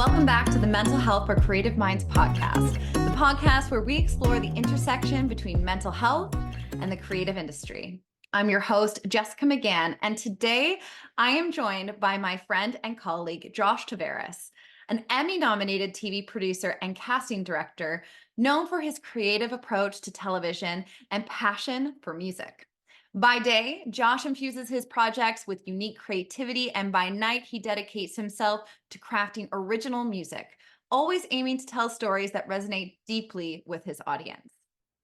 Welcome back to the Mental Health for Creative Minds podcast, the podcast where we explore the intersection between mental health and the creative industry. I'm your host, Jessica McGann, and today I am joined by my friend and colleague, Josh Tavares, an Emmy-nominated TV producer and casting director known for his creative approach to television and passion for music. By day, Josh infuses his projects with unique creativity, and by night, he dedicates himself to crafting original music, always aiming to tell stories that resonate deeply with his audience.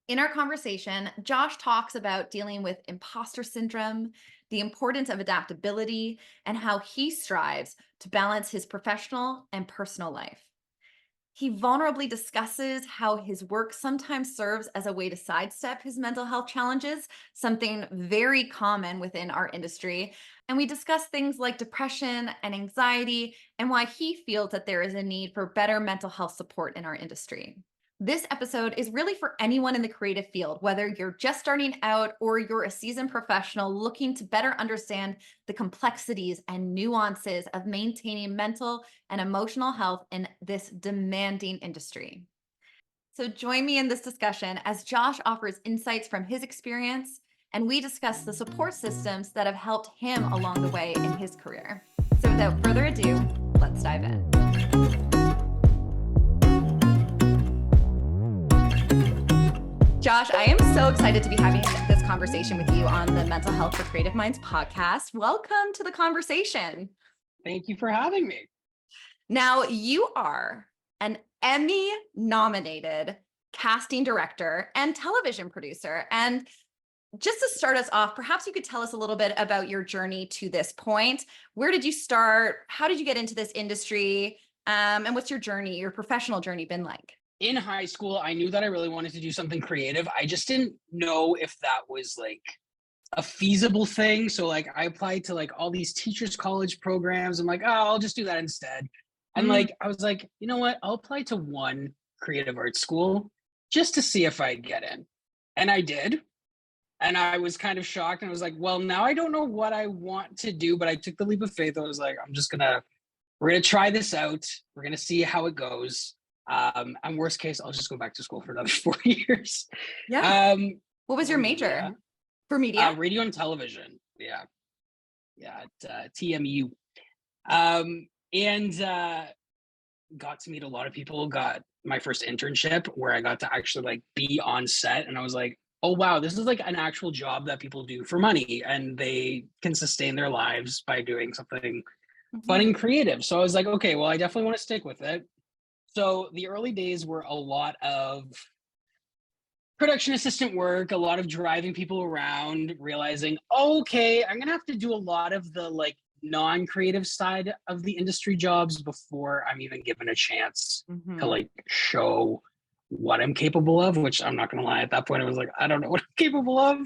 In our conversation, Josh talks about dealing with imposter syndrome, the importance of adaptability, and how he strives to balance his professional and personal life. He vulnerably discusses how his work sometimes serves as a way to sidestep his mental health challenges, something very common within our industry. And we discuss things like depression and anxiety and why he feels that there is a need for better mental health support in our industry. This episode is really for anyone in the creative field, whether you're just starting out or you're a seasoned professional looking to better understand the complexities and nuances of maintaining mental and emotional health in this demanding industry. So join me in this discussion as Josh offers insights from his experience, and we discuss the support systems that have helped him along the way in his career. So without further ado, let's dive in. Josh, I am so excited to be having this conversation with you on the Mental Health for Creative Minds podcast. Welcome to the conversation. Thank you for having me. Now, you are an Emmy-nominated casting director and television producer. And just to start us off, perhaps you could tell us a little bit about your journey to this point. Where did you start? How did you get into this industry? And what's your journey, your professional journey been like? In high school, I knew that I really wanted to do something creative. I just didn't know if that was like a feasible thing. So like I applied to like all these teachers college programs. I'm like, oh, I'll just do that instead. And like, I was like, you know what? I'll apply to one creative arts school just to see if I get in. And I did. And I was kind of shocked. And I was like, well, now I don't know what I want to do, but I took the leap of faith. I was like, we're going to try this out. We're going to see how it goes. And worst case, I'll just go back to school for another 4 years. Yeah. What was your major for media? Radio and television. Yeah. At TMU. And got to meet a lot of people, got my first internship where I got to actually like be on set. And I was like, oh, wow, this is like an actual job that people do for money and they can sustain their lives by doing something fun and creative. So I was like, okay, well, I definitely want to stick with it. So the early days were a lot of production assistant work, a lot of driving people around, realizing, okay, I'm going to have to do a lot of the like non-creative side of the industry jobs before I'm even given a chance to like show what I'm capable of, which I'm not going to lie. At that point, I was like, I don't know what I'm capable of.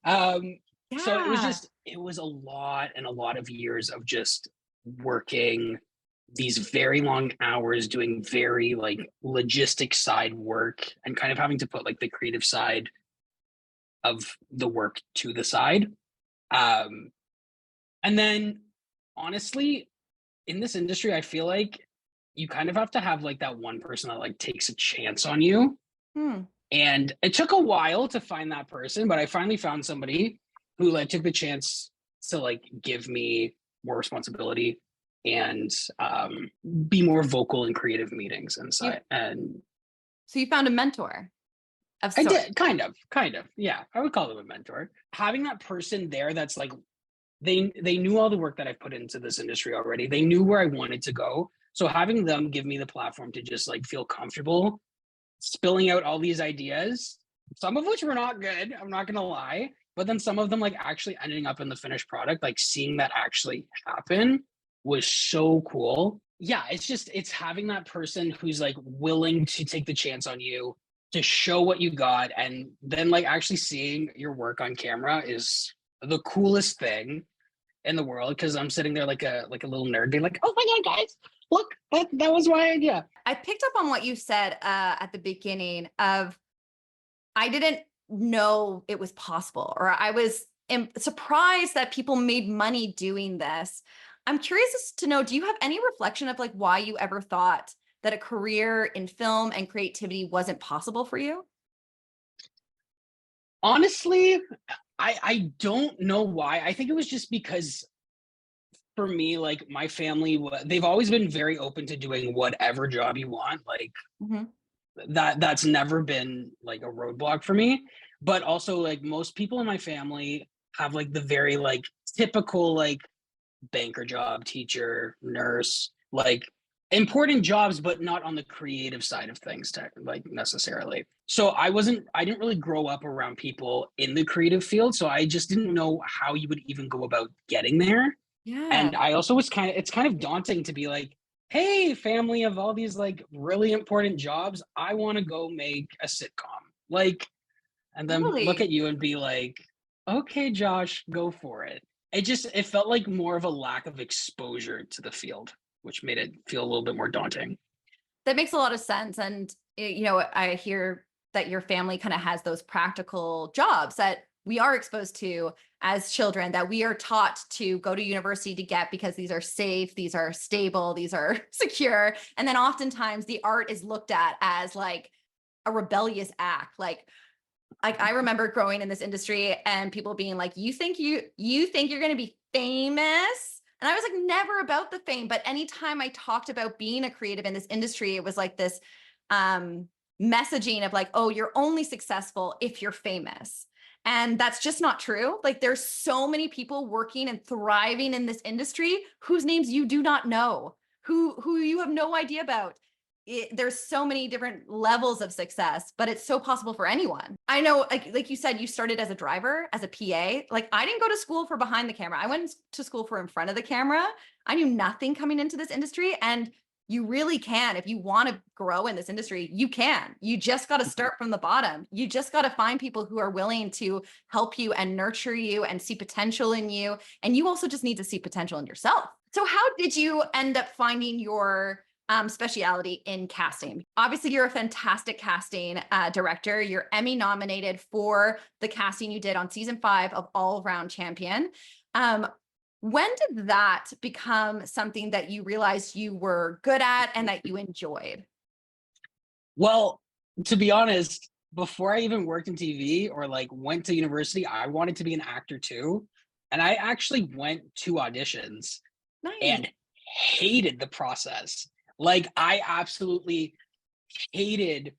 So it was a lot of years of just working these very long hours doing very like logistic side work and kind of having to put like the creative side of the work to the side. And then honestly, in this industry, I feel like you kind of have to have like that one person that like takes a chance on you. And it took a while to find that person, but I finally found somebody who like took the chance to like give me more responsibility and be more vocal in creative meetings and so. So you found a mentor of sorts. I did, kind of. Yeah, I would call them a mentor. Having that person there that's like, they knew all the work that I put into this industry already. They knew where I wanted to go. So having them give me the platform to just like feel comfortable spilling out all these ideas, some of which were not good, I'm not gonna lie, but then some of them like actually ending up in the finished product, like seeing that actually happen was so cool. Yeah, it's having that person who's like willing to take the chance on you, to show what you got, and then like actually seeing your work on camera is the coolest thing in the world, because I'm sitting there like a little nerd being like, oh my god, guys, look, that was my idea. I picked up on what you said at the beginning of, I didn't know it was possible, or I was surprised that people made money doing this. I'm curious to know, do you have any reflection of like why you ever thought that a career in film and creativity wasn't possible for you? Honestly, I don't know why. I think it was just because for me, like my family, they've always been very open to doing whatever job you want. Like Mhm. that's never been like a roadblock for me. But also, like most people in my family have like the very like typical like banker job, teacher, nurse, like important jobs, but not on the creative side of things, like necessarily. So I didn't really grow up around people in the creative field. So I just didn't know how you would even go about getting there. Yeah, And I also was it's kind of daunting to be like, hey, family of all these like really important jobs, I want to go make a sitcom. Like, and then look totally. at you and be like, okay, Josh, go for it. It felt like more of a lack of exposure to the field, which made it feel a little bit more daunting. That makes a lot of sense. And, you know, I hear that your family kind of has those practical jobs that we are exposed to as children, that we are taught to go to university to get because these are safe, these are stable, these are secure. And then oftentimes the art is looked at as like a rebellious act. Like I remember growing in this industry and people being like, you think you're going to be famous? And I was like, never about the fame. But anytime I talked about being a creative in this industry, it was like this um, messaging of like, oh, you're only successful if you're famous. And that's just not true. Like there's so many people working and thriving in this industry whose names you do not know, who you have no idea about. There's so many different levels of success, but it's so possible for anyone. I know, like you said, you started as a driver, as a PA. Like I didn't go to school for behind the camera. I went to school for in front of the camera. I knew nothing coming into this industry, and you really can. If you want to grow in this industry, you can. You just got to Mhm. start from the bottom. You just got to find people who are willing to help you and nurture you and see potential in you. And you also just need to see potential in yourself. So how did you end up finding your speciality in casting? Obviously, you're a fantastic casting director. You're Emmy nominated for the casting you did on season 5 of All Round Champion. Um, when did that become something that you realized you were good at and that you enjoyed? Well, to be honest, before I even worked in TV or like went to university, I wanted to be an actor too. And I actually went to auditions Nice. and hated the process. Like I absolutely hated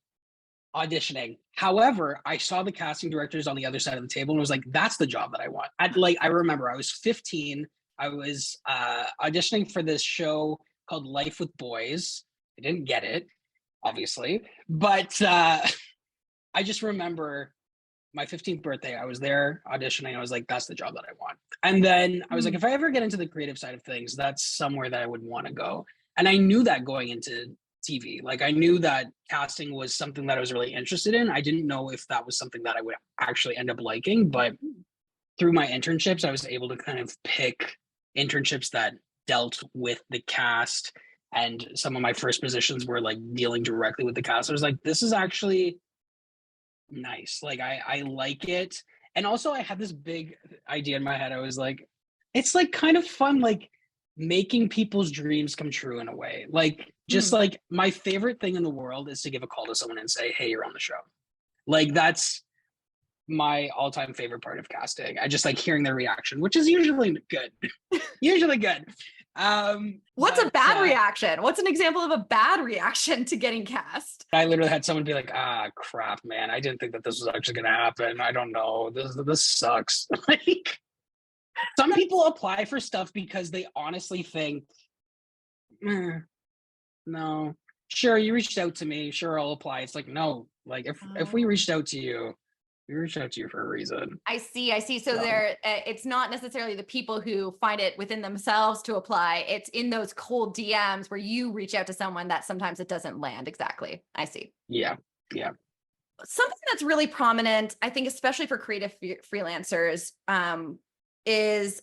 auditioning. However, I saw the casting directors on the other side of the table and was like, that's the job that I want. I remember I was 15. I was auditioning for this show called Life with Boys. I didn't get it, obviously, but I just remember my 15th birthday. I was there auditioning. I was like, that's the job that I want. And then I was like, Mm. if I ever get into the creative side of things, that's somewhere that I would want to go. And I knew that going into TV. Like I knew that casting was something that I was really interested in. I didn't know if that was something that I would actually end up liking, but through my internships, I was able to kind of pick internships that dealt with the cast. And some of my first positions were like dealing directly with the cast. I was like, this is actually nice. Like I like it. And also I had this big idea in my head. I was like, it's like kind of fun, like making people's dreams come true in a way. Like just Mm. like my favorite thing in the world is to give a call to someone and say, hey, you're on the show. Like that's my all-time favorite part of casting. I just like hearing their reaction, which is usually good. Usually good. What's a But bad reaction? What's an example of a bad reaction to getting cast? I literally had someone be like, "Ah, crap, man! I didn't think that this was actually going to happen. I don't know. This sucks." Like, some people apply for stuff because they honestly think, "Eh, no, sure, you reached out to me. Sure, I'll apply." It's like, no, like if we Oh. reached out to you, we reached out to you for a reason. I see. I see. So So it's not necessarily the people who find it within themselves to apply. It's in those cold DMs where you reach out to someone that sometimes it doesn't land. Exactly. I see. yeah, yeah. Something that's really prominent, I think, especially for creative freelancers, is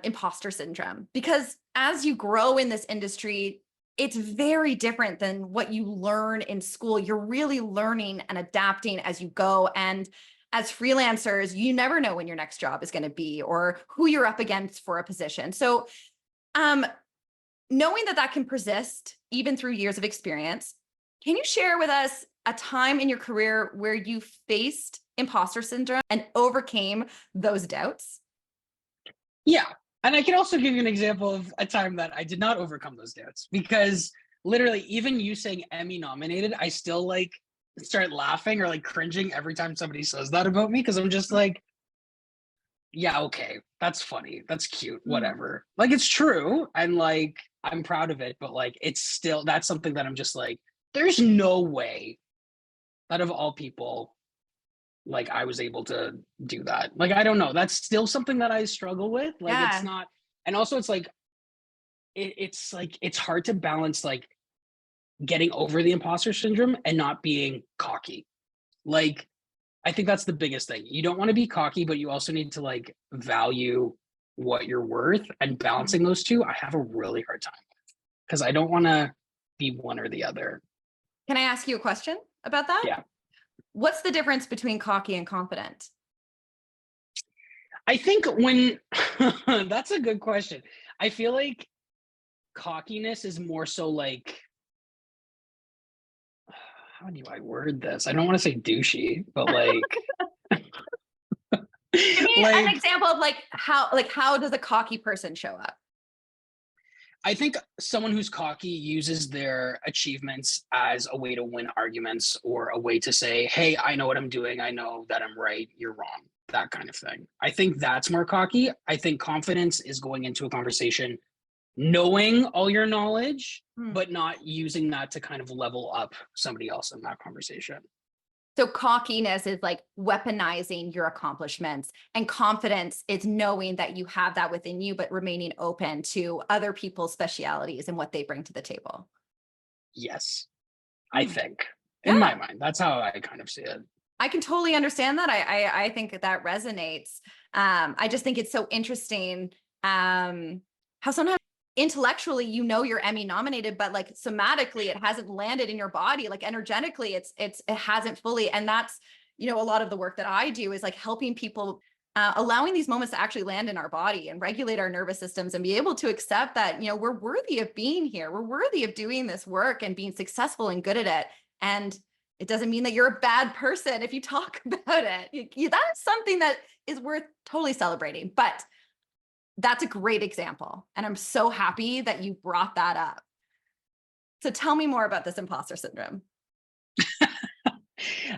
imposter syndrome. Because as you grow in this industry, it's very different than what you learn in school. You're really learning and adapting as you go. And as freelancers, you never know when your next job is going to be or who you're up against for a position. So knowing that that can persist even through years of experience, can you share with us a time in your career where you faced imposter syndrome and overcame those doubts? Yeah. And I can also give you an example of a time that I did not overcome those doubts, because literally even you saying Emmy nominated, I still like start laughing or like cringing every time somebody says that about me, because I'm just like, yeah, okay, that's funny, that's cute, whatever. Like, it's true, and like I'm proud of it, but like it's still, that's something that I'm just like, there's no way that of all people, like I was able to do that. Like, I don't know, that's still something that I struggle with. Like, it's Yeah. not, and also it's like it's like it's hard to balance like getting over the imposter syndrome and not being cocky. Like, I think that's the biggest thing. You don't want to be cocky, but you also need to like value what you're worth, and balancing those two, I have a really hard time because I don't want to be one or the other. Can I ask you a question about that? Yeah. What's the difference between cocky and confident? I think when that's a good question. I feel like cockiness is more so like, how do I word this? I don't want to say douchey, but like Give me an like example of how does a cocky person show up? I think someone who's cocky uses their achievements as a way to win arguments, or a way to say, hey, I know what I'm doing. I know that I'm right. You're wrong. That kind of thing. I think that's more cocky. I think confidence is going into a conversation knowing all your knowledge, but not using that to kind of level up somebody else in that conversation. So cockiness is like weaponizing your accomplishments, and confidence is knowing that you have that within you, but remaining open to other people's specialities and what they bring to the table. Yes, I think, in Yeah. my mind, that's how I kind of see it. I can totally understand that. I think that resonates. I just think it's so interesting how sometimes intellectually you know you're Emmy nominated, but like somatically it hasn't landed in your body. Like energetically, it hasn't fully. And that's, a lot of the work that I do is like helping people, allowing these moments to actually land in our body and regulate our nervous systems and be able to accept that, we're worthy of being here. We're worthy of doing this work and being successful and good at it. And it doesn't mean that you're a bad person if you talk about it. That's something that is worth totally celebrating. But that's a great example. And I'm so happy that you brought that up. So tell me more about this imposter syndrome.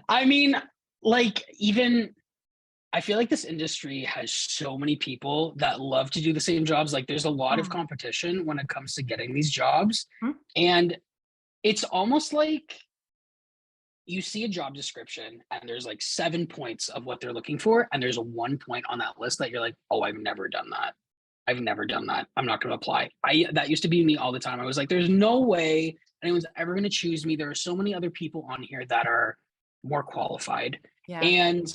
I mean, like, even I feel like this industry has so many people that love to do the same jobs. Like, there's a lot of competition when it comes to getting these jobs. And it's almost like you see a job description and there's like 7 points of what they're looking for, and there's a 1 point on that list that you're like, oh, I've never done that. I've never done that. I'm not going to apply. That used to be me all the time. I was like, there's no way anyone's ever going to choose me. There are so many other people on here that are more qualified. Yeah. And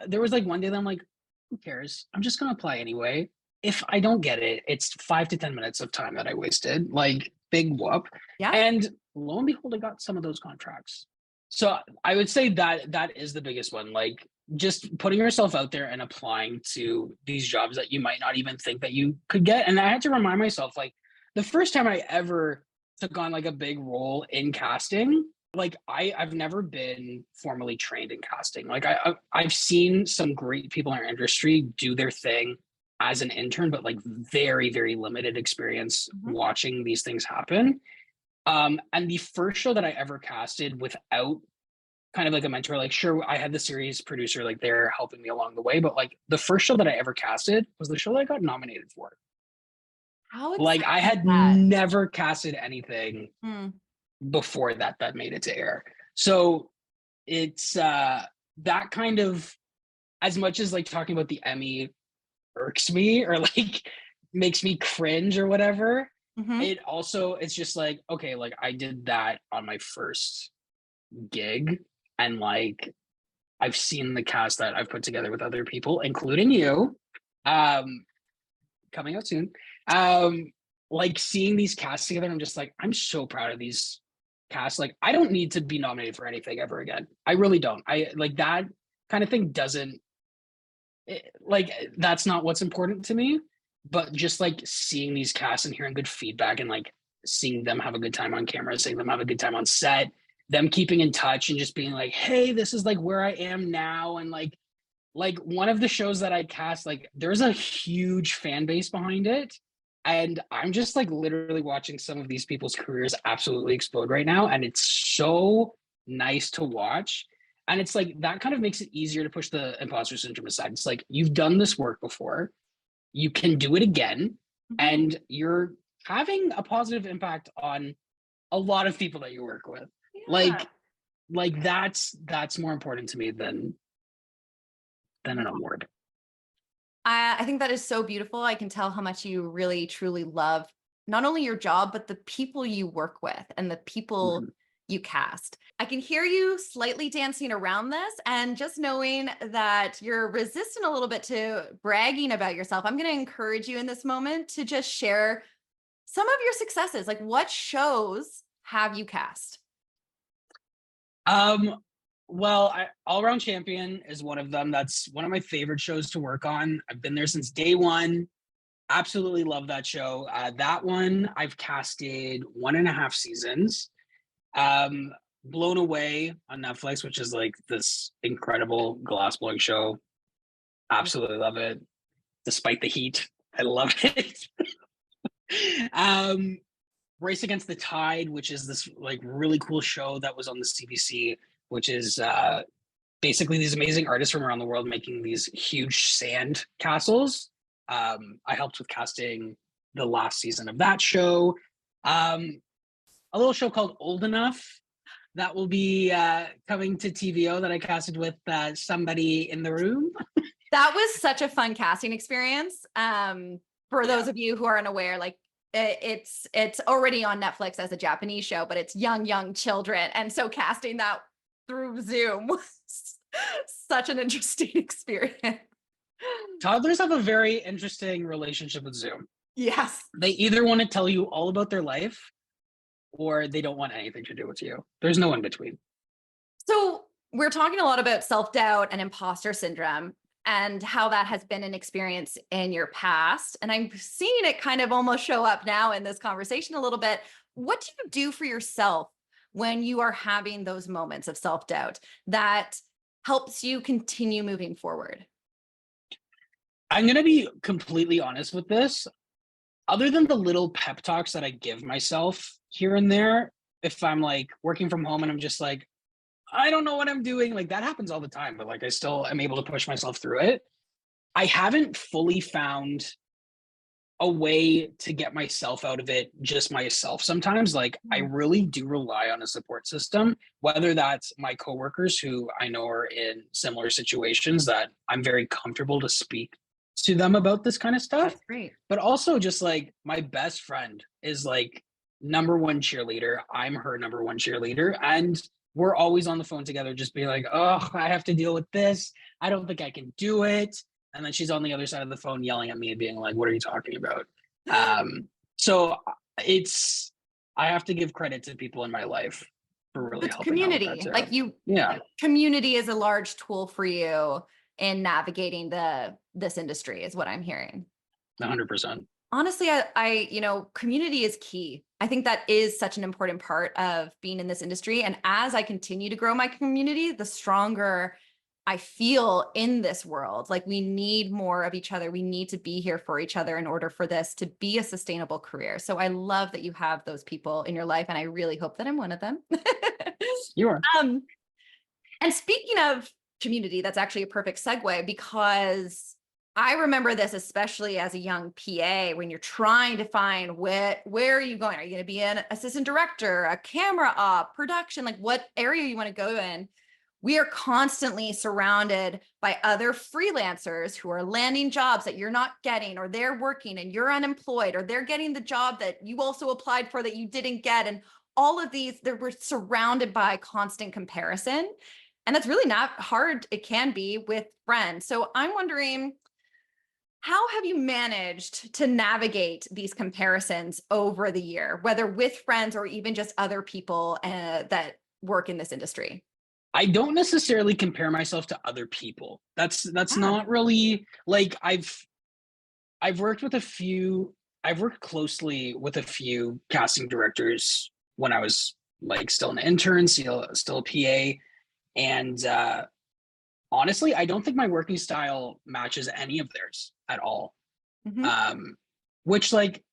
there was like one day that I'm like, who cares? I'm just going to apply anyway. If I don't get it, it's 5 to 10 minutes of time that I wasted, like, big whoop. Yeah. And lo and behold, I got some of those contracts. So I would say that is the biggest one. Like, just putting yourself out there and applying to these jobs that you might not even think that you could get. And I had to remind myself, like, the first time I ever took on like a big role in casting, like I've never been formally trained in casting. Like I've seen some great people in our industry do their thing as an intern, but like very, very limited experience watching these things happen. And the first show that I ever casted without kind of like a mentor, like, sure, I had the series producer, like, they're helping me along the way, but like the first show that I ever casted was the show that I got nominated for. How Like, I had never casted anything before that made it to air. So it's that kind of, as much as like talking about the Emmy irks me or like makes me cringe or whatever, it's just like, okay, like I did that on my first gig, and like I've seen the cast that I've put together with other people, including you, coming out soon. Like, seeing these casts together, I'm just like, I'm so proud of these casts. Like, I don't need to be nominated for anything ever again. I really don't. I like that. kind of thing like that's not what's important to me. But just like seeing these casts and hearing good feedback and like seeing them have a good time on camera, seeing them have a good time on set, them keeping in touch and just being like, hey, this is like where I am now. And like one of the shows that I cast, like there's a huge fan base behind it. And I'm just like literally watching some of these people's careers absolutely explode right now. And it's so nice to watch. And it's like that kind of makes it easier to push the imposter syndrome aside. It's like you've done this work before, you can do it again, and you're having a positive impact on a lot of people that you work with. Yeah. Like that's more important to me than an award. I think that is so beautiful. I can tell how much you really, truly love not only your job, but the people you work with and the people you cast. I can hear you slightly dancing around this, and just knowing that you're resistant a little bit to bragging about yourself, I'm going to encourage you in this moment to just share some of your successes. Like, what shows have you cast? Well, All Around Champion is one of them. That's one of my favorite shows to work on. I've been there since day one. Absolutely love that show. That one I've casted 1.5 seasons. Blown Away on Netflix, which is like this incredible glass blowing show. Absolutely love it. Despite the heat, I love it. Race Against the Tide, which is this like really cool show that was on the CBC, which is basically these amazing artists from around the world making these huge sand castles. I helped with casting the last season of that show. A little show called Old Enough that will be coming to TVO that I casted with somebody in the room. That was such a fun casting experience. For those of you who are unaware, like it's already on Netflix as a Japanese show, but it's young children. And so casting that through Zoom was such an interesting experience. Toddlers have a very interesting relationship with Zoom. Yes. They either want to tell you all about their life or they don't want anything to do with you. There's no in between. So we're talking a lot about self-doubt and imposter syndrome and how that has been an experience in your past. And I'm seeing it kind of almost show up now in this conversation a little bit. What do you do for yourself when you are having those moments of self-doubt that helps you continue moving forward? I'm going to be completely honest with this. Other than the little pep talks that I give myself here and there, if I'm like working from home and I'm just like, I don't know what I'm doing, like that happens all the time, but like I still am able to push myself through it. I haven't fully found a way to get myself out of it just myself. Sometimes like I really do rely on a support system, whether that's my coworkers who I know are in similar situations that I'm very comfortable to speak to them about this kind of stuff. That's great. But also just like my best friend is like number one cheerleader. I'm her number one cheerleader. And we're always on the phone together, just being like, oh, I have to deal with this. I don't think I can do it. And then she's on the other side of the phone yelling at me and being like, what are you talking about? So I have to give credit to people in my life for really helping community. out with that Like too. Yeah. Community is a large tool for you in navigating this industry, is what I'm hearing. 100%. Honestly, I community is key. I think that is such an important part of being in this industry. And as I continue to grow my community, the stronger I feel in this world. Like we need more of each other. We need to be here for each other in order for this to be a sustainable career. So I love that you have those people in your life. And I really hope that I'm one of them. You are. And speaking of community, that's actually a perfect segue, because I remember this, especially as a young PA, when you're trying to find where are you going? Are you going to be an assistant director, a camera op, production, like what area you want to go in? We are constantly surrounded by other freelancers who are landing jobs that you're not getting, or they're working and you're unemployed, or they're getting the job that you also applied for that you didn't get. And all of these, we're surrounded by constant comparison. And that's really not hard. It can be with friends. So I'm wondering, how have you managed to navigate these comparisons over the year, whether with friends or even just other people that work in this industry? I don't necessarily compare myself to other people. That's Yeah. not really like I've worked with a few I've worked closely with a few casting directors when I was like still an intern, still a PA. And honestly, I don't think my working style matches any of theirs at all. Mhm. Um, which like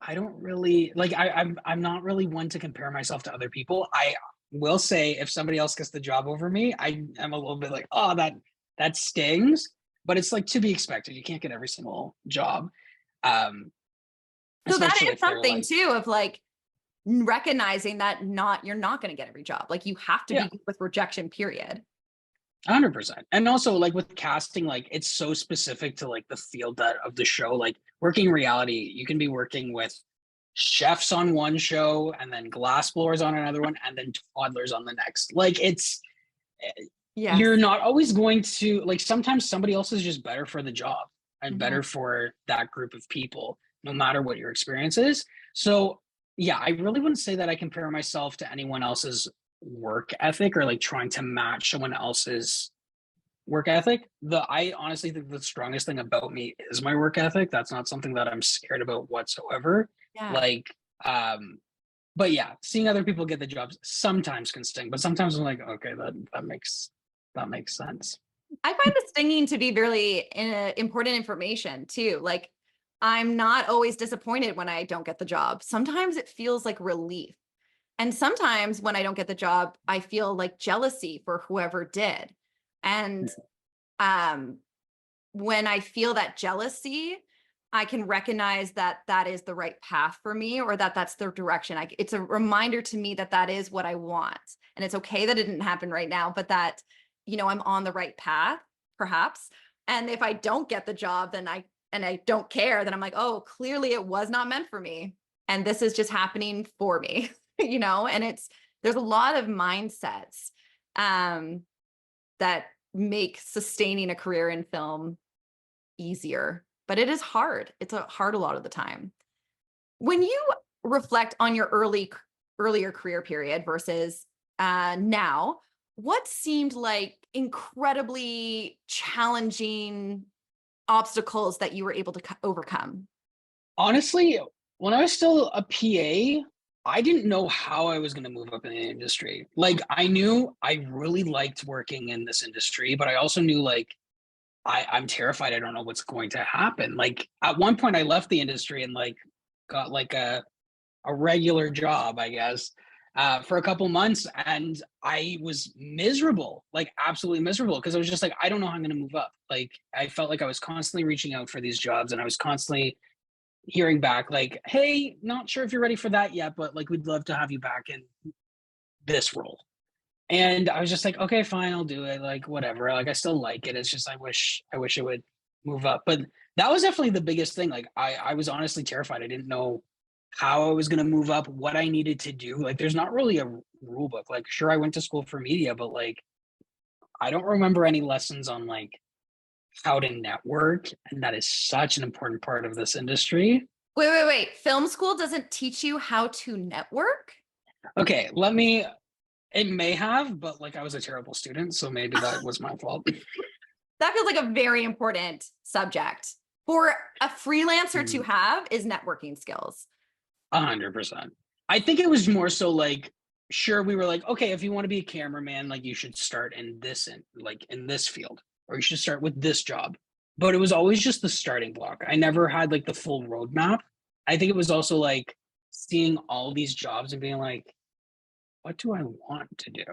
I don't really like I'm not really one to compare myself to other people. I will say if somebody else gets the job over me, I am a little bit like, oh, that stings, but it's like to be expected. You can't get every single job. Um, So that especially is if they're something like, too of like recognizing that you're not going to get every job. Like you have to yeah, be good with rejection, period. 100%. And also like with casting, like it's so specific to like the field that of the show. Like working reality, you can be working with chefs on one show and then glass blowers on another one and then toddlers on the next. Like it's you're Yes. not always going to like sometimes somebody else is just better for the job and Mhm. better for that group of people, no matter what your experience is. So yeah, I really wouldn't say that I compare myself to anyone else's work ethic or like trying to match someone else's work ethic. I honestly think the strongest thing about me is my work ethic. That's not something that I'm scared about whatsoever. Yeah. Like, but yeah, seeing other people get the jobs sometimes can sting, but sometimes I'm like, okay, that makes sense. I find the stinging to be really important information too. Like, I'm not always disappointed when I don't get the job. Sometimes it feels like relief. And sometimes when I don't get the job, I feel like jealousy for whoever did. And um, when I feel that jealousy, I can recognize that that is the right path for me or that that's the direction. It's a reminder to me that that is what I want. And it's okay that it didn't happen right now, but that, I'm on the right path, perhaps. And if I don't get the job, and I don't care, then I'm like, oh, clearly it was not meant for me. And this is just happening for me, and there's a lot of mindsets um, that make sustaining a career in film easier, but it is hard. It's hard a lot of the time. When you reflect on your earlier career period versus now, what seemed like incredibly challenging obstacles that you were able to overcome? Honestly, when I was still a PA, I didn't know how I was going to move up in the industry. Like I knew I really liked working in this industry, but I also knew like I'm terrified. I don't know what's going to happen. Like at one point I left the industry and like got like a regular job, I guess, for a couple months. And I was miserable, like absolutely miserable. Cause I was just like, I don't know how I'm going to move up. Like I felt like I was constantly reaching out for these jobs and I was constantly hearing back like, hey, not sure if you're ready for that yet, but like we'd love to have you back in this role. And I was just like, okay, fine, I'll do it. Like whatever. Like I still like it. It's just I wish it would move up. But that was definitely the biggest thing. Like I was honestly terrified. I didn't know how I was gonna move up, what I needed to do. Like there's not really a rule book. Like sure I went to school for media, but like I don't remember any lessons on like how to network. And that is such an important part of this industry. Wait. Film school doesn't teach you how to network? Okay, it may have, but like I was a terrible student, so maybe that was my fault. That feels like a very important subject for a freelancer to have is networking skills. 100%. I think it was more so like, sure, we were like, okay, if you want to be a cameraman, like you should start in this field, or you should start with this job. But it was always just the starting block. I never had like the full roadmap. I think it was also like seeing all these jobs and being like, what do I want to do?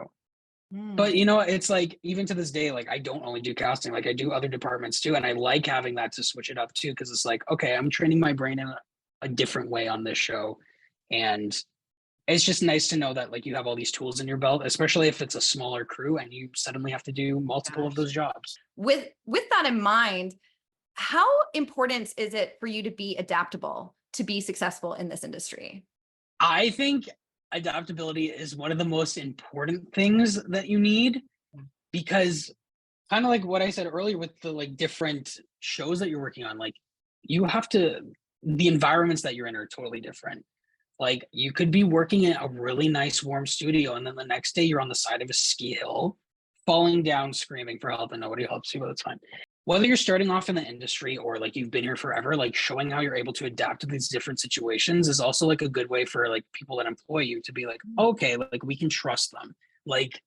But Mm. it's like even to this day, like I don't only do casting, like I do other departments too. And I like having that to switch it up too, because it's like, okay, I'm training my brain in a different way on this show. And it's just nice to know that like you have all these tools in your belt, especially if it's a smaller crew and you suddenly have to do multiple of Gosh. those jobs. With that in mind, how important is it for you to be adaptable to be successful in this industry? I think adaptability is one of the most important things that you need because kind of like what I said earlier with the like different shows that you're working on, like you have to the environments that you're in are totally different. Like you could be working in a really nice warm studio and then the next day you're on the side of a ski hill falling down screaming for help and nobody helps you, but it's fine. Whether you're starting off in the industry or like you've been here forever, like showing how you're able to adapt to these different situations is also like a good way for like people that employ you to be like, okay, like we can trust them. Like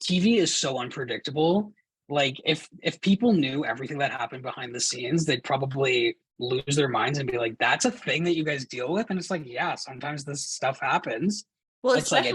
TV is so unpredictable. Like if people knew everything that happened behind the scenes, they'd probably lose their minds and be like, that's a thing that you guys deal with. And it's like, yeah, sometimes this stuff happens. Well, It's like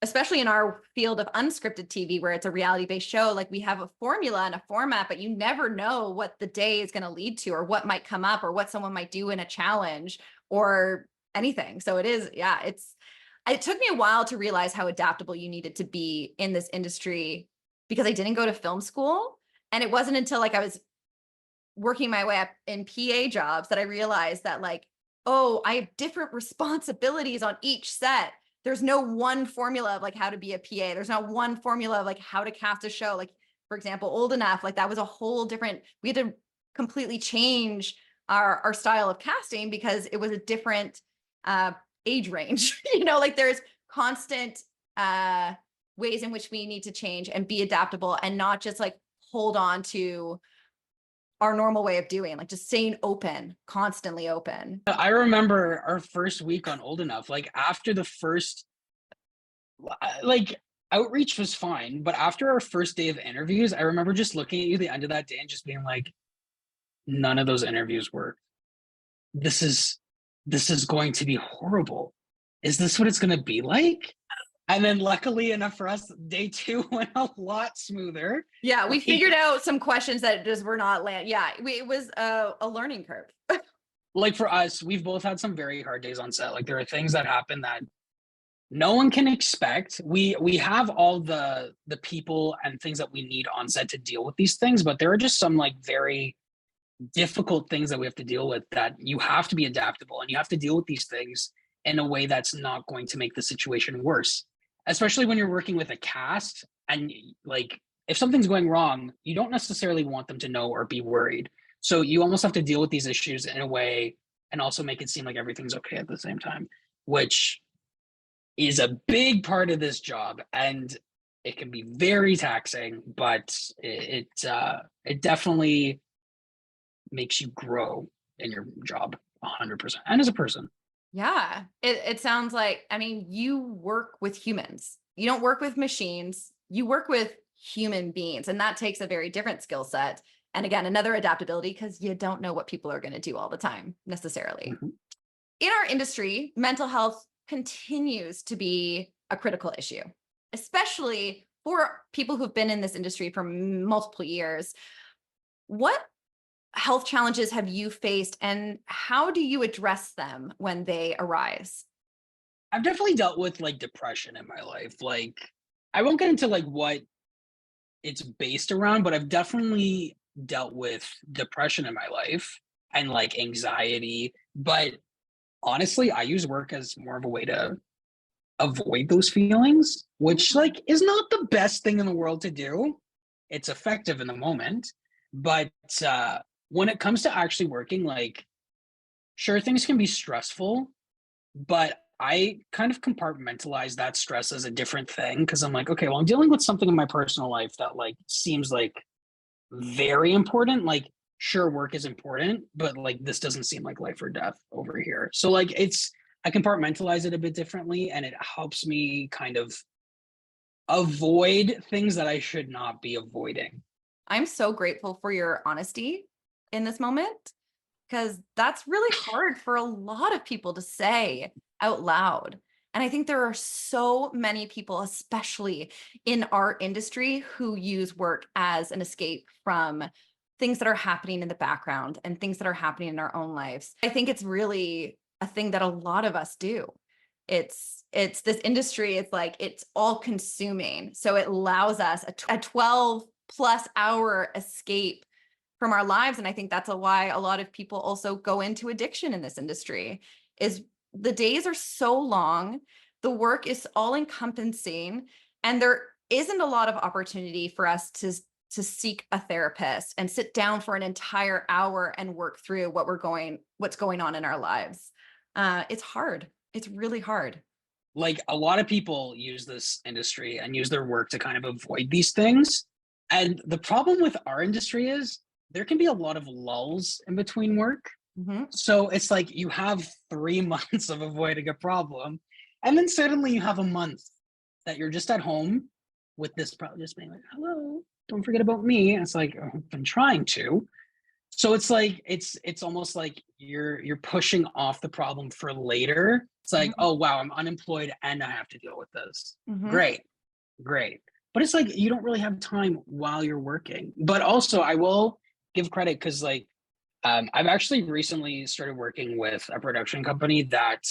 especially in our field of unscripted TV, where it's a reality-based show, like we have a formula and a format, but you never know what the day is going to lead to or what might come up or what someone might do in a challenge or anything. So it is, yeah, it took me a while to realize how adaptable you needed to be in this industry because I didn't go to film school. And it wasn't until like I was working my way up in PA jobs that I realized that like, oh, I have different responsibilities on each set. There's no one formula of like how to be a PA. There's not one formula of like how to cast a show. Like, for example, Old Enough, like that was a whole different, we had to completely change our style of casting because it was a different age range. Like there's constant ways in which we need to change and be adaptable and not just like hold on to our normal way of doing, like just staying open, constantly open. I remember our first week on Old Enough, like after the first, like outreach was fine, but after our first day of interviews, I remember just looking at you at the end of that day and just being like, none of those interviews worked. This is going to be horrible. Is this what it's going to be like? And then luckily enough for us, day 2 went a lot smoother. Yeah, we figured out some questions that just were not land. Yeah, it was a learning curve. Like for us, we've both had some very hard days on set. Like there are things that happen that no one can expect. We have all the people and things that we need on set to deal with these things, but there are just some like very difficult things that we have to deal with that you have to be adaptable and you have to deal with these things in a way that's not going to make the situation worse, especially when you're working with a cast and like if something's going wrong, you don't necessarily want them to know or be worried. So you almost have to deal with these issues in a way and also make it seem like everything's okay at the same time, which is a big part of this job. And it can be very taxing, but it definitely makes you grow in your job 100% and as a person. Yeah, it sounds like, I mean, you work with humans. You don't work with machines. You work with human beings, and that takes a very different skill set. And again, another adaptability because you don't know what people are going to do all the time necessarily. Mm-hmm. In our industry, mental health continues to be a critical issue, especially for people who've been in this industry for multiple years. What health challenges have you faced and how do you address them when they arise? I've definitely dealt with like depression in my life. Like I won't get into like what it's based around, but I've definitely dealt with depression in my life and like anxiety. But honestly, I use work as more of a way to avoid those feelings, which like is not the best thing in the world to do. It's effective in the moment, but when it comes to actually working, like sure things can be stressful, but I kind of compartmentalize that stress as a different thing because I'm like, okay, well, I'm dealing with something in my personal life that like seems like very important. Like, sure, work is important, but like this doesn't seem like life or death over here. So like I compartmentalize it a bit differently and it helps me kind of avoid things that I should not be avoiding. I'm so grateful for your honesty in this moment because that's really hard for a lot of people to say out loud. And I think there are so many people, especially in our industry, who use work as an escape from things that are happening in the background and things that are happening in our own lives. I think it's really a thing that a lot of us do. It's this industry, it's like it's all consuming. So it allows us a 12 plus hour escape from our lives. And I think that's why a lot of people also go into addiction in this industry is the days are so long, the work is all encompassing, and there isn't a lot of opportunity for us to seek a therapist and sit down for an entire hour and work through what's going on in our lives. It's hard. It's really hard. like a lot of people use this industry and use their work to kind of avoid these things. And the problem with our industry is there can be a lot of lulls in between work. Mm-hmm. So it's like you have 3 months of avoiding a problem, and then suddenly you have a month that you're just at home with this problem, just being like, "Hello, don't forget about me." And it's like, "Oh, I've been trying to." So it's like it's almost like you're pushing off the problem for later. It's like, Mm-hmm. "Oh wow, I'm unemployed and I have to deal with this." Mm-hmm. Great, great. But it's like you don't really have time while you're working. But also, I will give credit because like I've actually recently started working with a production company that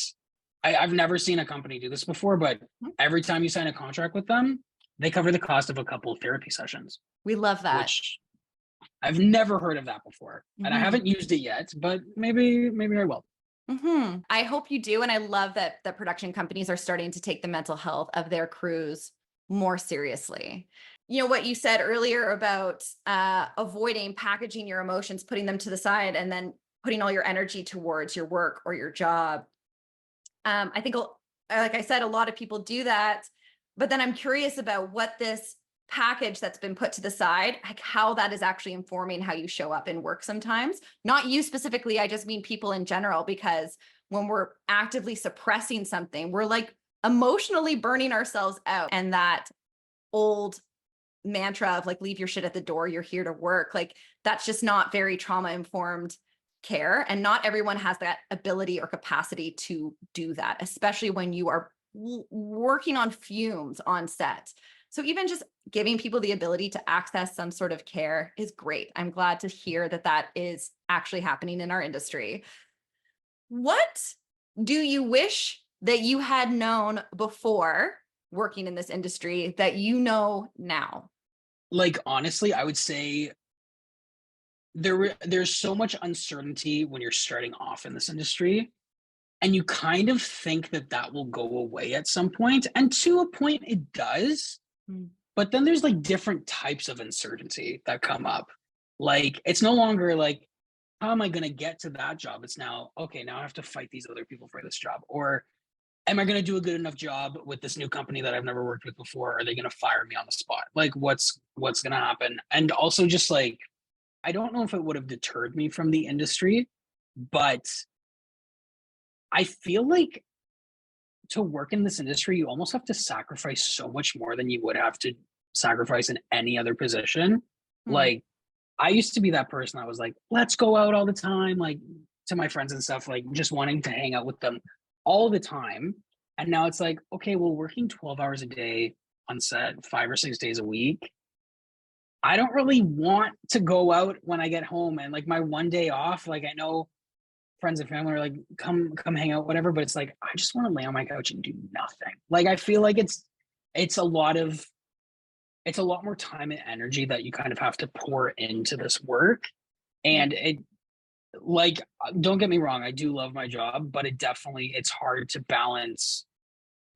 I've never seen a company do this before, but every time you sign a contract with them, they cover the cost of a couple of therapy sessions, We love that. which I've never heard of that before. And I Mm-hmm. haven't used it yet, but maybe I will. Mm-hmm. I hope you do. And I love that the production companies are starting to take the mental health of their crews more seriously. You know, what you said earlier about avoiding packaging your emotions, putting them to the side, and then putting all your energy towards your work or your job. I think, like I said, a lot of people do that. But then I'm curious about what this package that's been put to the side, like how that is actually informing how you show up in work sometimes. Not you specifically, I just mean people in general, because when we're actively suppressing something, we're like emotionally burning ourselves out. And that old mantra of like, leave your shit at the door, you're here to work, like that's just not very trauma informed care. And not everyone has that ability or capacity to do that, especially when you are working on fumes on set. So even just giving people the ability to access some sort of care is great. I'm glad to hear that that is actually happening in our industry. What do you wish that you had known before working in this industry that you know now? Like honestly, I would say there's so much uncertainty when you're starting off in this industry, and you kind of think that that will go away at some point, and to a point it does. Mm. But then there's like different types of uncertainty that come up. Like it's no longer like, how am I going to get to that job? It's now, okay, now I have to fight these other people for this job. Or am I going to do a good enough job with this new company that I've never worked with before? Are they going to fire me on the spot? Like what's going to happen? And also just like, I don't know if it would have deterred me from the industry, but I feel like to work in this industry, you almost have to sacrifice so much more than you would have to sacrifice in any other position. Mm. Like, I used to be that person that was like, let's go out all the time, like to my friends and stuff, like just wanting to hang out with them all the time. And now it's like, okay, well, working 12 hours a day on set, 5 or 6 days a week, I don't really want to go out when I get home. And like my one day off, like I know friends and family are like, come hang out, whatever. But it's like, I just want to lay on my couch and do nothing. Like I feel like it's a lot of it's a lot more time and energy that you kind of have to pour into this work. And it like don't get me wrong, I do love my job, but it's hard to balance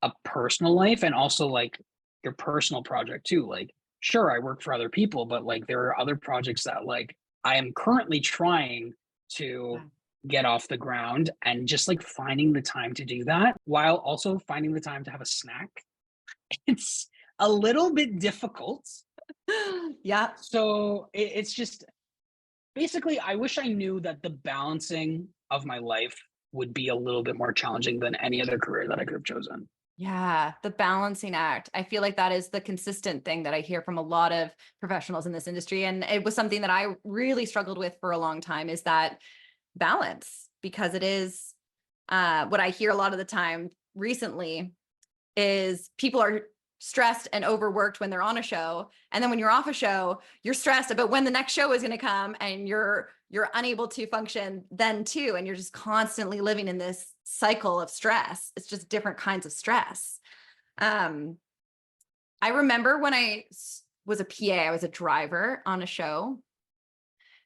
a personal life and also like your personal project too. Like sure, I work for other people, but like there are other projects that like I am currently trying to Yeah. get off the ground, and just like finding the time to do that while also finding the time to have a snack. It's a little bit difficult. Yeah. So it's just basically, I wish I knew that the balancing of my life would be a little bit more challenging than any other career that I could have chosen. Yeah, the balancing act. I feel like that is the consistent thing that I hear from a lot of professionals in this industry. And it was something that I really struggled with for a long time, is that balance, because it is what I hear a lot of the time recently is people are stressed and overworked when they're on a show, and then when you're off a show you're stressed about when the next show is going to come, and you're unable to function then too, and you're just constantly living in this cycle of stress. It's just different kinds of stress. um I remember when I was a PA, I was a driver on a show.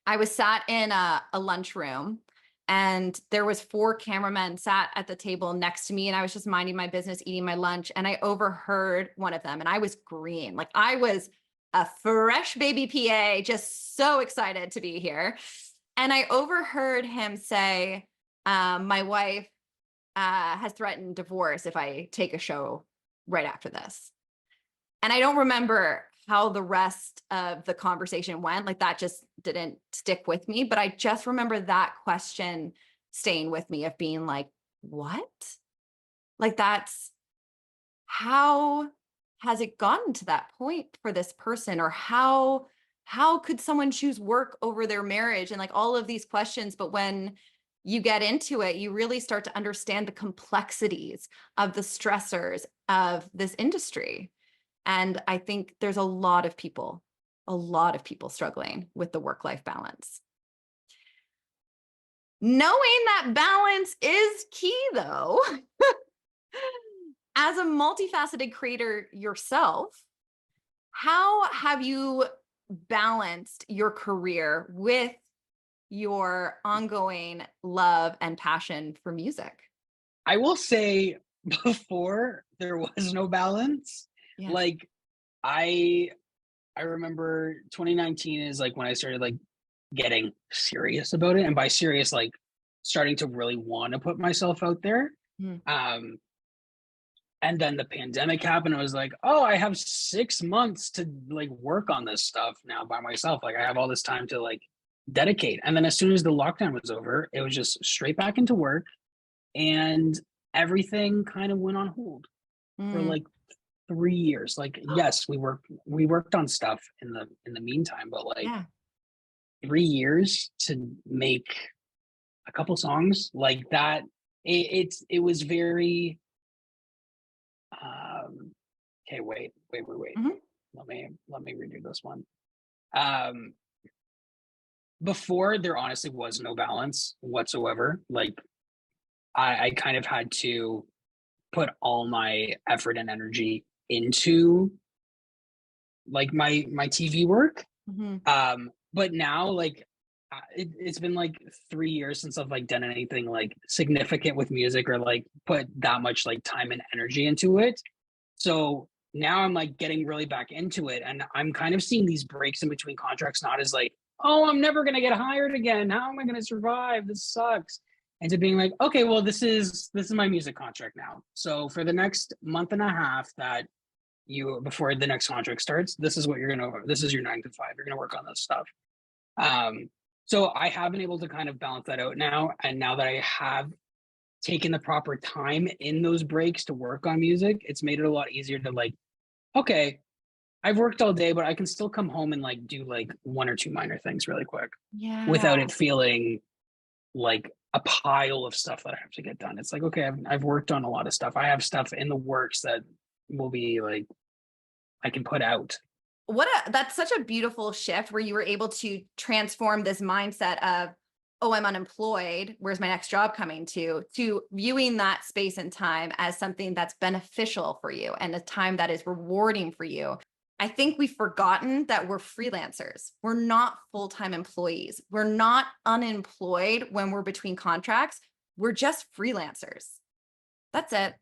I was sat in a lunchroom, and there was 4 cameramen sat at the table next to me, and I was just minding my business, eating my lunch, and I overheard one of them, and I was green. Like I was a fresh baby PA, just so excited to be here. And I overheard him say, my wife has threatened divorce if I take a show right after this. And I don't remember how the rest of the conversation went. Like that just didn't stick with me. But I just remember that question staying with me of being like, what? Like that's how has it gotten to that point for this person? Or how could someone choose work over their marriage? And like all of these questions. But when you get into it, you really start to understand the complexities of the stressors of this industry. And I think there's a lot of people struggling with the work-life balance. Knowing that balance is key though. As a multifaceted creator yourself, how have you balanced your career with your ongoing love and passion for music? I will say before there was no balance, Yeah. like I I remember 2019 is like when I started like getting serious about it. And by serious, like starting to really want to put myself out there. Mm. Um, and then the pandemic happened. I was like, oh, I have 6 months to like work on this stuff now by myself. Like I have all this time to like dedicate. And then as soon as the lockdown was over, it was just straight back into work and everything kind of went on hold for Mm. like 3 years. Like, yes, we worked on stuff in the meantime, but like Yeah. 3 years to make a couple songs like that, it was very okay, wait. Mhm. Let me redo this one. Um Before there honestly was no balance whatsoever. Like I kind of had to put all my effort and energy into like my TV work. Mhm. But now like it's been like 3 years since I've like done anything like significant with music or like put that much like time and energy into it. So now I'm like getting really back into it, and I'm kind of seeing these breaks in between contracts not as like, oh, I'm never gonna get hired again. How am I gonna survive? This sucks. And to being like, okay, well, this is my music contract now. So for the next month and a half that you before the next contract starts, this is your 9 to 5. You're gonna work on this stuff. Um, so I have been able to kind of balance that out now. And now that I have taken the proper time in those breaks to work on music, it's made it a lot easier to like, okay, I've worked all day, but I can still come home and like do like one or two minor things really quick Yeah. without it feeling like a pile of stuff that I have to get done. It's like, okay, I've worked on a lot of stuff. I have stuff in the works that will be like, I can put out. That's such a beautiful shift where you were able to transform this mindset of, oh, I'm unemployed, where's my next job coming to viewing that space and time as something that's beneficial for you and a time that is rewarding for you. I think we've forgotten that we're freelancers. We're not full-time employees. We're not unemployed when we're between contracts. We're just freelancers. That's it.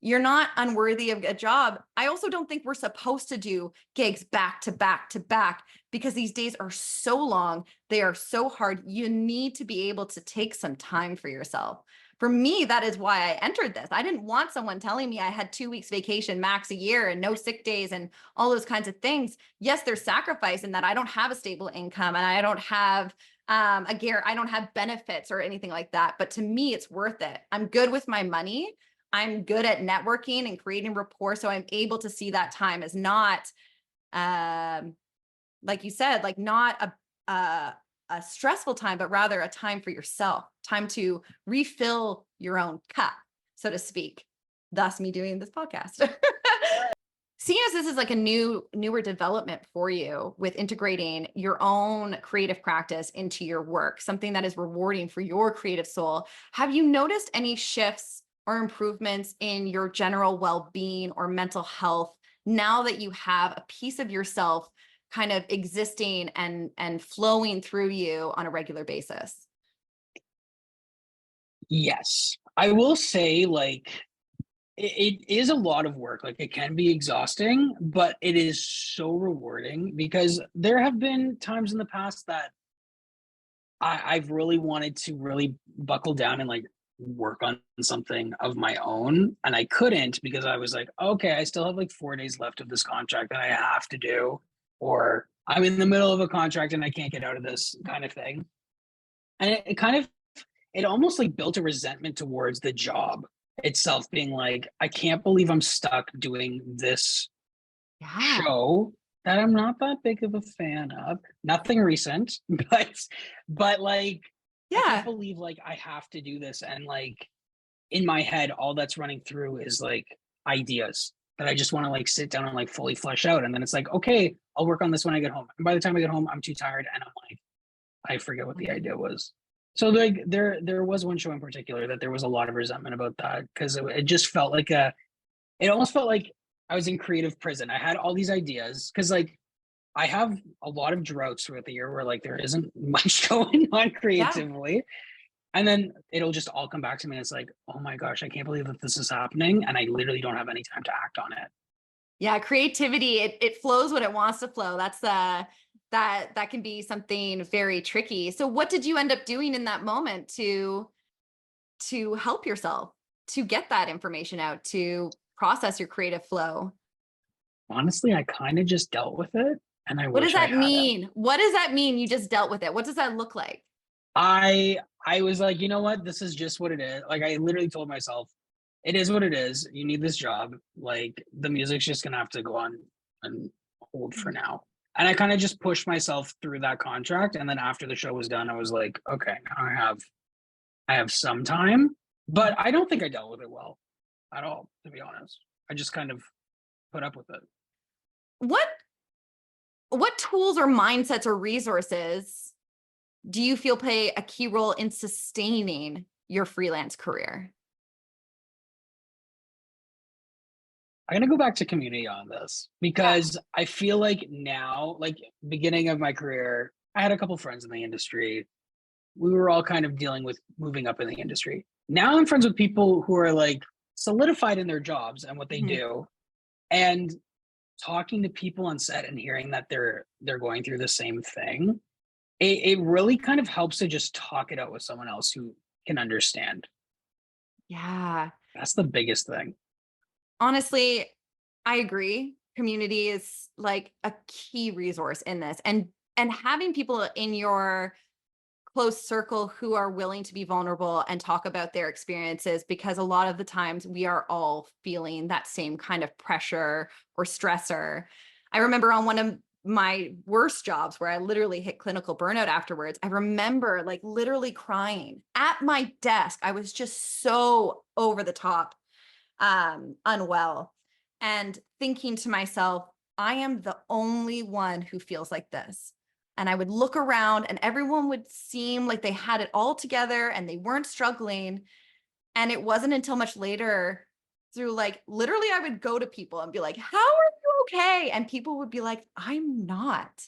You're not unworthy of a job. I also don't think we're supposed to do gigs back to back to back because these days are so long. They are so hard. You need to be able to take some time for yourself. For me, that is why I entered this. I didn't want someone telling me I had 2 weeks vacation max a year and no sick days and all those kinds of things. Yes, there's sacrifice in that I don't have a stable income and I don't have I don't have benefits or anything like that. But to me, it's worth it. I'm good with my money. I'm good at networking and creating rapport. So I'm able to see that time as not, like you said, like not a stressful time, but rather a time for yourself, time to refill your own cup, so to speak. Thus me doing this podcast. Seeing as this is like a newer development for you with integrating your own creative practice into your work, something that is rewarding for your creative soul, have you noticed any shifts or improvements in your general well-being or mental health now that you have a piece of yourself kind of existing and flowing through you on a regular basis? Yes. I will say like it is a lot of work. Like it can be exhausting, but it is so rewarding because there have been times in the past that I've really wanted to really buckle down and like work on something of my own. And I couldn't because I was like, okay, I still have like 4 days left of this contract that I have to do, or I'm in the middle of a contract and I can't get out of this kind of thing. And it kind of, it almost like built a resentment towards the job itself, being like, I can't believe I'm stuck doing this Yeah. show that I'm not that big of a fan of. Nothing recent, but like I can't Yeah. believe like I have to do this. And like in my head, all that's running through is like ideas that I just want to like sit down and like fully flesh out. And then it's like, okay, I'll work on this when I get home. And by the time I get home, I'm too tired and I'm like, I forget what the idea was. So like there was one show in particular that there was a lot of resentment about that, because it just felt like it almost felt like I was in creative prison. I had all these ideas because like I have a lot of droughts throughout the year where like there isn't much going on Yeah. creatively. And then it'll just all come back to me. And it's like, oh my gosh, I can't believe that this is happening. And I literally don't have any time to act on it. Yeah, creativity, it flows when it wants to flow. That's that can be something very tricky. So what did you end up doing in that moment to help yourself to get that information out, to process your creative flow? Honestly, I kind of just dealt with it and I What does wish I that hadn't. mean? What does that mean you just dealt with it? What does that look like? I was like, you know what? This is just what it is. Like I literally told myself, it is what it is. You need this job. Like the music's just gonna have to go on and hold for now. And I kind of just pushed myself through that contract. And then after the show was done, I was like, okay, now I have some time. But I don't think I dealt with it well at all, to be honest. I just kind of put up with it. What what tools or mindsets or resources do you feel play a key role in sustaining your freelance career? I'm gonna go back to community on this Yeah. because I feel like now, like beginning of my career, I had a couple friends in the industry. We were all kind of dealing with moving up in the industry. Now I'm friends with people who are like solidified in their jobs and what they Mhm. do. And talking to people on set and hearing that they're going through the same thing, it really kind of helps to just talk it out with someone else who can understand. Yeah. That's the biggest thing. Honestly, I agree. Community is like a key resource in this. And having people in your close circle who are willing to be vulnerable and talk about their experiences, because a lot of the times we are all feeling that same kind of pressure or stressor. I remember on one of my worst jobs where I literally hit clinical burnout afterwards, I remember like literally crying at my desk. I was just so over the top unwell, and thinking to myself, I am the only one who feels like this. And I would look around and everyone would seem like they had it all together and they weren't struggling. And it wasn't until much later, through like literally I would go to people and be like, how are you okay? And people would be like, I'm not.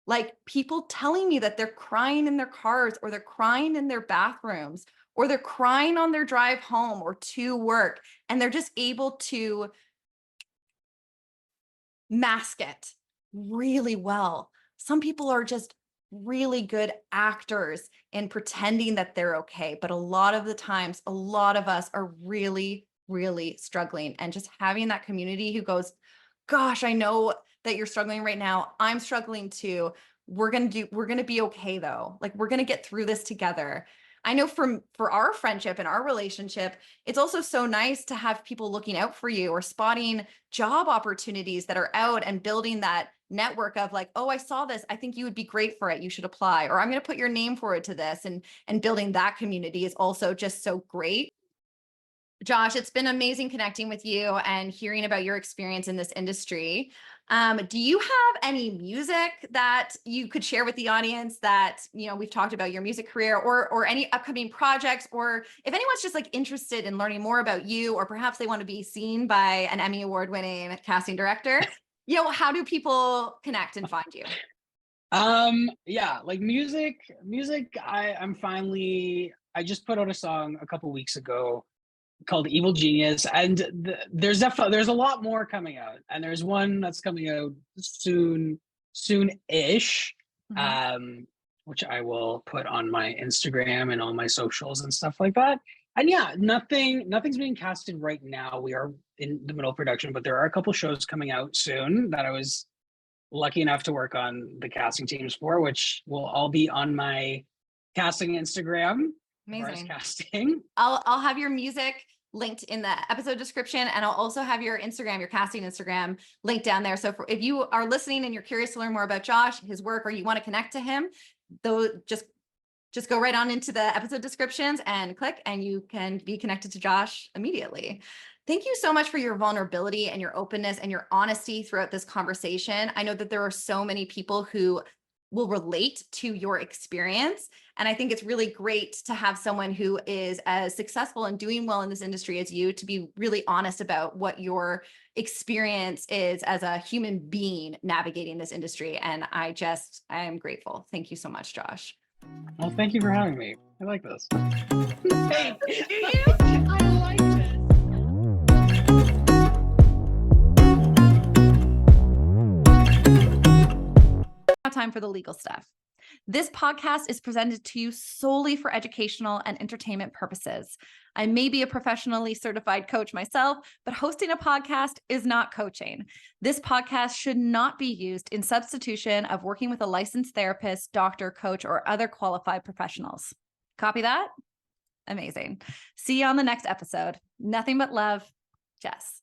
Like people telling me that they're crying in their cars or they're crying in their bathrooms or they're crying on their drive home or to work, and they're just able to mask it really well. Some people are just really good actors in pretending that they're okay, but a lot of the times, a lot of us are really, really struggling. And just having that community who goes, gosh, I know that you're struggling right now. I'm struggling too. We're going to be okay though. Like we're going to get through this together. I know for our friendship and our relationship, it's also so nice to have people looking out for you or spotting job opportunities that are out and building that network of like, oh, I saw this. I think you would be great for it. You should apply, or I'm going to put your name forward to this. And building that community is also just so great. Josh, it's been amazing connecting with you and hearing about your experience in this industry. Do you have any music that you could share with the audience that, you know, we've talked about your music career, or any upcoming projects, or if anyone's just like interested in learning more about you, or perhaps they want to be seen by an Emmy award winning casting director, you know, how do people connect and find you? Yeah, like music, I just put out a song a couple weeks ago called Evil Genius, and there's a lot more coming out, and there's one that's coming out soon-ish, Mhm. um, which I will put on my Instagram and all my socials and stuff like that. And yeah, nothing's being casted right now. We are in the middle of production, but there are a couple shows coming out soon that I was lucky enough to work on the casting teams for, which will all be on my casting Instagram. Amazing. Casting. I'll have your music linked in the episode description, and I'll also have your Instagram, your casting Instagram, linked down there. So if you are listening and you're curious to learn more about Josh, his work, or you want to connect to him, though, just go right on into the episode descriptions and click, and you can be connected to Josh immediately. Thank you so much for your vulnerability and your openness and your honesty throughout this conversation. I know that there are so many people who will relate to your experience. And I think it's really great to have someone who is as successful and doing well in this industry as you, to be really honest about what your experience is as a human being navigating this industry. And I am grateful. Thank you so much, Josh. Well, thank you for having me. I like this. Hey, do you? I like this. Now time for the legal stuff. This podcast is presented to you solely for educational and entertainment purposes. I may be a professionally certified coach myself, but hosting a podcast is not coaching. This podcast should not be used in substitution of working with a licensed therapist, doctor, coach, or other qualified professionals. Copy that? Amazing. See you on the next episode. Nothing but love, Jess.